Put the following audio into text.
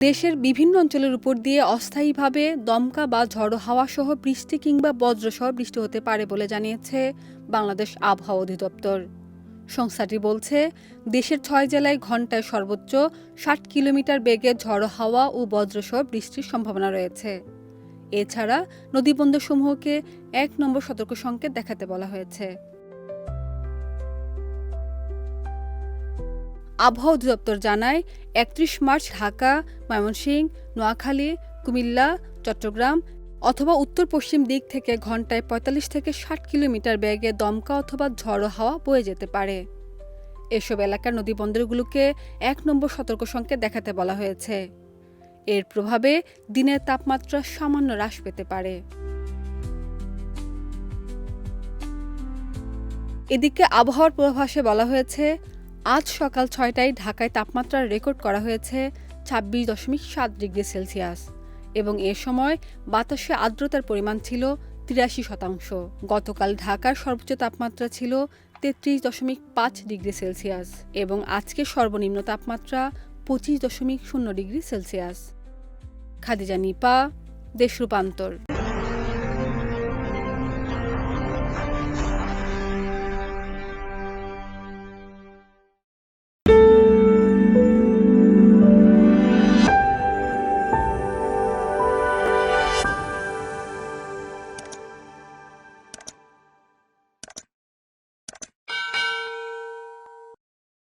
দেশের বিভিন্ন অঞ্চলের উপর দিয়ে অস্থায়ীভাবে দমকা বা ঝড়ো হাওয়া সহ বৃষ্টি কিংবা বজ্রসহ বৃষ্টি হতে পারে বলে জানিয়েছে বাংলাদেশ আবহাওয়া অধিদপ্তর। সংস্থাটি বলছে, দেশের ৬ জেলায় ঘণ্টায় সর্বোচ্চ ৬০ কিলোমিটার বেগে ঝড়ো হাওয়া ও বজ্রসহ বৃষ্টির সম্ভাবনা রয়েছে। এছাড়া নদীবন্দরসমূহকে ১ নম্বর সতর্ক সংকেত দেখাতে বলা হয়েছে। আবহাওয়া অধিদপ্তর জানায়, ৩১ মার্চ ঢাকা, ময়মনসিংহ, নোয়াখালী, কুমিল্লা, চট্টগ্রাম অথবা উত্তর পশ্চিম দিক থেকে ঘণ্টায় ৪৫ থেকে ৬০ কিলোমিটার বেগে দমকা অথবা ঝড়ো হাওয়া বয়ে যেতে পারে। এসব এলাকার নদীবন্দরগুলোকে ১ নম্বর সতর্ক সংকেত দেখাতে বলা হয়েছে। এর প্রভাবে দিনের তাপমাত্রা সামান্য হ্রাস পেতে পারে। এদিকে আবহাওয়ার পূর্বাভাসে বলা হয়েছে, আজ সকাল ৬টায় ঢাকায় তাপমাত্রা রেকর্ড করা হয়েছে ২৬.৭ ডিগ্রি সেলসিয়াস এবং এ সময় বাতাসে আর্দ্রতার পরিমাণ ছিল ৮৩%। গতকাল ঢাকার সর্বোচ্চ তাপমাত্রা ছিল ৩৩.৫ ডিগ্রি সেলসিয়াস এবং আজকের সর্বনিম্ন তাপমাত্রা ২৫.০ ডিগ্রি সেলসিয়াস। খাদিজা নিপা, দেশ রূপান্তর।